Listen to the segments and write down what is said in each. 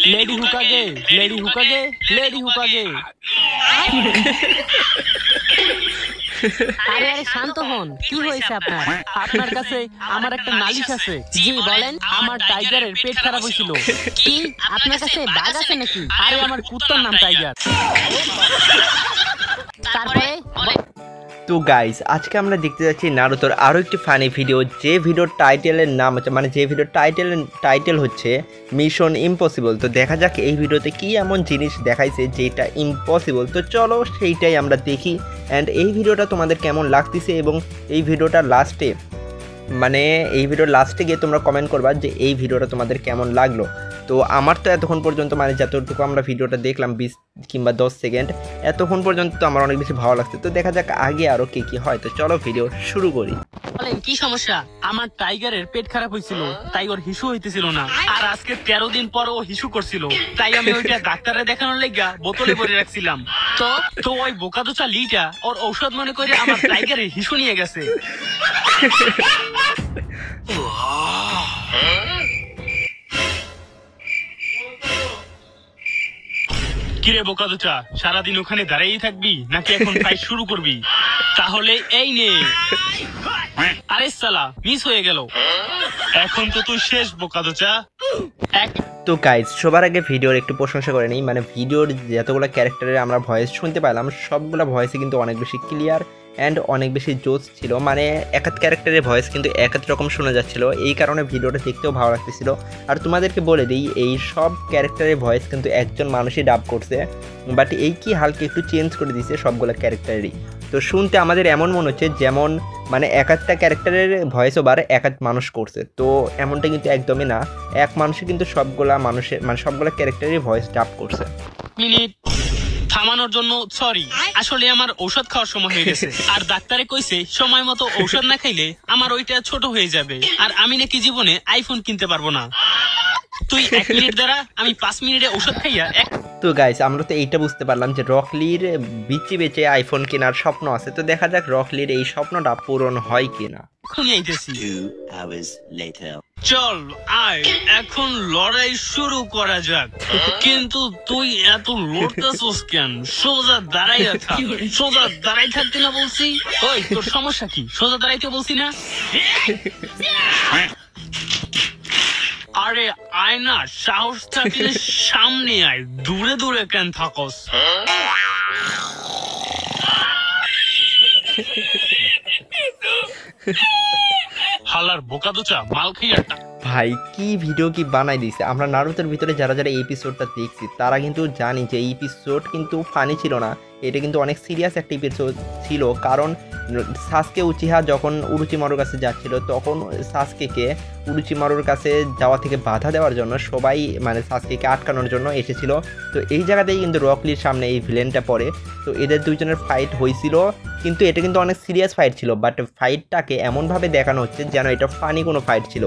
Lady हुकागे lady हुकागे lady हुकागे। আরে আরে শান্ত হন, কি হয়েছে আপনার? আপনার কাছে আমার একটা নালিশ আছে। জি বলেন। আমার টাইগারের পেট খারাপ হয়েছিল। কি আপনার কাছে বাঘ আছে নাকি? আরে আমার কুত্তার নাম টাইগার। তারপরে তো গাইস আজকে আমরা দেখতে যাচ্ছি নারুতোর আরও একটি ফানি ভিডিও, যে ভিডিওর টাইটেলের নাম হচ্ছে মানে যে ভিডিওর টাইটেল হচ্ছে মিশন ইম্পসিবল। তো দেখা যাক এই ভিডিওতে কি এমন জিনিস দেখাইছে যেটা ইম্পসিবল। তো চলো সেইটাই আমরা দেখি অ্যান্ড এই ভিডিওটা তোমাদের কেমন লাগতেছে এবং এই ভিডিওটার লাস্টে এই ভিডিওর লাস্টে গিয়ে তোমরা কমেন্ট করবা যে এই ভিডিওটা তোমাদের কেমন লাগলো। তো আমার তো এতক্ষণ পর্যন্ত যতটুকু আমরা ভিডিওটা দেখলাম 20 কিংবা 10 সেকেন্ড, এতক্ষণ পর্যন্ত তো আমার অনেক বেশি ভালো লাগছে। তো দেখা যাক আগে আরও কি হয়। তো চলো ভিডিও শুরু করি। বলেন কি সমস্যা? আমার টাইগারের পেট খারাপ হয়েছিল, তাই ওর হিসু হইতেছিল না। আর আজকে 13 দিন পর ও হিসু করছিল, তাই আমি ওইটা ডাক্তারে দেখানোর লাগা বোতলে ভরে রাখছিলাম। তো ওই বোকাদোচা লিটা ওর ঔষধ মনে করে আমার টাইগারের হিসু নিয়ে গেছে। কিরে বোকাদোচা, সারাদিন ওখানে দাঁড়িয়েই থাকবি নাকি এখন ফাইট শুরু করবি? তাহলে এই নে। আরে সালা, মিস হয়ে গেল। এখন তো তুই শেষ বোকাদোচা। তো গাইজ সবার আগে ভিডিওর একটু প্রশংসা করে নিই, ভিডিওর যতগুলো ক্যারেক্টারের আমরা ভয়েস শুনতে পেলাম সবগুলো ভয়েসে কিন্তু অনেক বেশি ক্লিয়ার অ্যান্ড অনেক বেশি জোস ছিল। এক এক ক্যারেক্টারের ভয়েস কিন্তু এক এক রকম শোনা যাচ্ছিল, এই কারণে ভিডিওটা দেখতেও ভালো লাগতেছিল। আর তোমাদেরকে বলে দিই এই সব ক্যারেক্টারের ভয়েস কিন্তু একজন মানুষই ডাব করছে, বাট এই কি হালকা একটু চেঞ্জ করে দিয়েছে সবগুলো ক্যারেক্টারেরই। তো শুনতে আমাদের এমন মনে হচ্ছে যেমন এক একটা ক্যারেক্টারের ভয়েস ওভার এক এক মানুষ করছে। তো এমনটা কিন্তু একদমই না, এক মানুষে কিন্তু সবগুলা মানুষের সবগুলা ক্যারেক্টারের ভয়েস ডাব করছে। মিনিট থামানোর জন্য সরি, আসলে আমার ঔষধ খাওয়ার সময় হয়ে গেছে। আর ডাক্তারে কইছে সময় মতো ঔষধ না খাইলে আমার ওইটা ছোট হয়ে যাবে, আর আমি নাকি জীবনে আইফোন কিনতে পারবো না। তুই 1 মিনিট দ্বারা আমি 5 মিনিটে ঔষধ খাইয়া। তো গাইস আমরা তো এইটা বুঝতে পারলাম যে রকলির বিচি বেচে আইফোন কেনার স্বপ্ন আছে। তো দেখা যাক রকলির এই স্বপ্নটা পূরণ হয় কিনা। চল আয় এখন লড়াই শুরু করা যাক। কিন্তু তুই এত লড়তেছস কেন? সোজা দাঁড়াইয়া থাক। সোজা দাঁড়াই থাকতে না বলছি? ওই তোর সমস্যা কি? সোজা দাঁড়াইতে বলছি না? আরে আয় না, সাহস থাকলে সামনে আয়, দূরে দূরে কেন থাকস? হালার বোকাদোচা মাল খাইয়া। ভাই কি ভিডিও কি বানাই দিয়েছে। আমরা নারুতোর ভিতরে যারা যারা এই এপিসোডটা দেখছি তারা কিন্তু জানি যে এই এপিসোড কিন্তু ফানি ছিল না, এটা কিন্তু অনেক সিরিয়াস একটা এপিসোড ছিল। কারণ সাসকে উচিহা যখন উরুচিমারুর কাছে যাচ্ছিল তখন সাসকেকে উরুচিমারুর কাছে যাওয়া থেকে বাধা দেওয়ার জন্য সবাই সাসকেকে আটকানোর জন্য এসেছিল। তো এই জায়গাতেই কিন্তু রকলির সামনে এই ভিলেনটা পড়ে। তো এদের দুইজনের ফাইট হয়েছিল, কিন্তু এটা কিন্তু অনেক সিরিয়াস ফাইট ছিল, বাট ফাইটটাকে এমনভাবে দেখানো হচ্ছে যেন এটা ফানি কোনো ফাইট ছিল।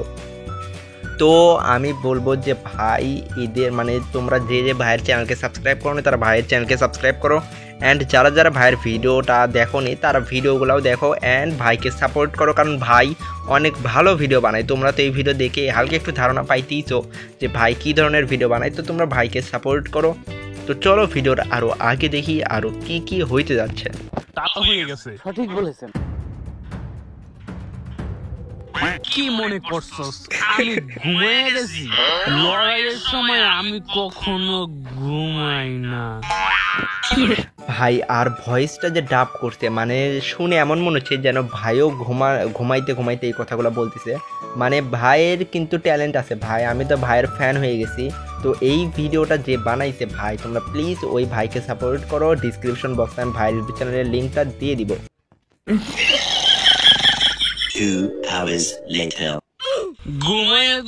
তো আমি বলবো যে ভাই এদের তোমরা যে ভাইয়ের চ্যানেলকে সাবস্ক্রাইব করো তারা ভাইয়ের চ্যানেলকে সাবস্ক্রাইব করো, অ্যান্ড যারা যারা ভাইয়ের ভিডিওটা দেখো নি তারা ভিডিওগুলোও দেখো অ্যান্ড ভাইকে সাপোর্ট করো, কারণ ভাই অনেক ভালো ভিডিও বানায়। তোমরা তো এই ভিডিও দেখে হালকা একটু ধারণা পাইতেইছো যে ভাই কী ধরনের ভিডিও বানায়। তো তোমরা ভাইকে সাপোর্ট করো। তো চলো ভিডিওর আরও আগে দেখি আরও কি হইতে যাচ্ছে। তা হয়ে গেছে, সঠিক বলেছেন। কি মনে করছস আমি ঘুমিয়ে গেছি? লড়াইয়ের সময় আমি কখনো ঘুমাই না। ভাই আর ভয়েসটা যে ডাব করছে শুনে এমন মনে হচ্ছে যেন ভাইও ঘুমাইতে ঘুমাইতে এই কথাগুলো বলতেছে। ভাইয়ের কিন্তু ট্যালেন্ট আছে ভাই, আমি তো ভাইয়ের ফ্যান হয়ে গেছি। তো এই ভিডিওটা যে বানাইছে ভাই, তোমরা প্লিজ ওই ভাইকে সাপোর্ট করো। ডিসক্রিপশন বক্সে আমি ভাইয়ের চ্যানেলের লিঙ্কটা দিয়ে দিব। 2 hours later.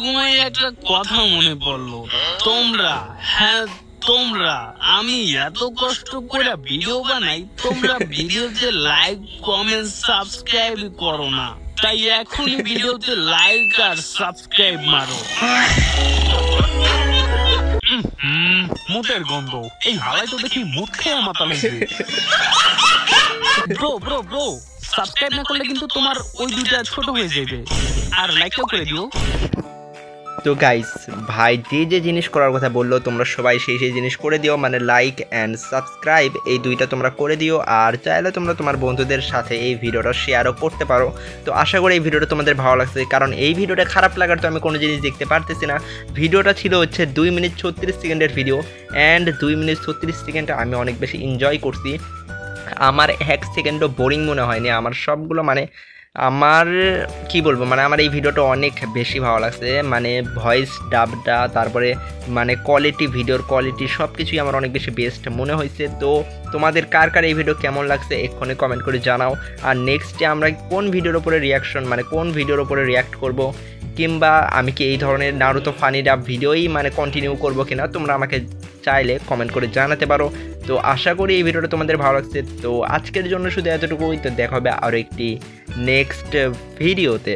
ঘুমাইয়ে একটা কথা মনে পড়লো। তোমরা আমি এত কষ্ট করে ভিডিও বানাই, তোমরা ভিডিওতে লাইক কমেন্ট সাবস্ক্রাইব করো না। তাই এখনই ভিডিওতে লাইক আর সাবস্ক্রাইব মারো। মুতের গন্ধ, এই হালাই তো দেখি মুখ খেয়ে মাথা লাগবে। ব্রো সাবস্ক্রাইব না করলে কিন্তু তোমার ওই দুইটা ছোট হয়ে যাবে, আর লাইকটাও করে দিও। তো গাইস ভাই যে জিনিস করার কথা বললো তোমরা সবাই সেই জিনিস করে দিও, মানে লাইক অ্যান্ড সাবস্ক্রাইব এই দুইটা তোমরা করে দিও। আর চাইলে তোমরা তোমার বন্ধুদের সাথে এই ভিডিওটা শেয়ারও করতে পারো। তো আশা করি এই ভিডিওটা তোমাদের ভালো লাগছে, কারণ এই ভিডিওটা খারাপ লাগার তো আমি কোনো জিনিস দেখতে পারতেছি না। ভিডিওটা ছিল হচ্ছে 2 মিনিট 36 সেকেন্ডের ভিডিও, অ্যান্ড 2 মিনিট 36 সেকেন্ড আমি অনেক বেশি এনজয় করছি। আমার 1 সেকেন্ডও বোরিং মনে হয়নি। আমার সবগুলো মানে আমার কি বলবো, মানে আমার এই ভিডিওটা অনেক বেশি ভালো লাগছে। মানে ভয়েস ডাবটা, তারপরে মানে কোয়ালিটি, ভিডিওর কোয়ালিটি সব কিছুই আমার অনেক বেশি বেস্ট মনে হয়েছে। তো তোমাদের কার কার এই ভিডিও কেমন লাগছে এক্ষুনি কমেন্ট করে জানাও। আর নেক্সটে আমরা কোন ভিডিওর উপরে রিয়াকশন, মানে কোন ভিডিওর উপরে রিয়াক্ট করব, কিংবা আমি কি এই ধরনের নারুতো ফানি ডাব ভিডিওই মানে কন্টিনিউ করবো কিনা, তোমরা আমাকে চাইলে কমেন্ট করে জানাতে পারো। তো আশা করি এই ভিডিওটা তোমাদের ভালো লাগছে। তো আজকের জন্য শুধু এতটুকুই। তো দেখা হবে আরও একটি নেক্সট ভিডিওতে।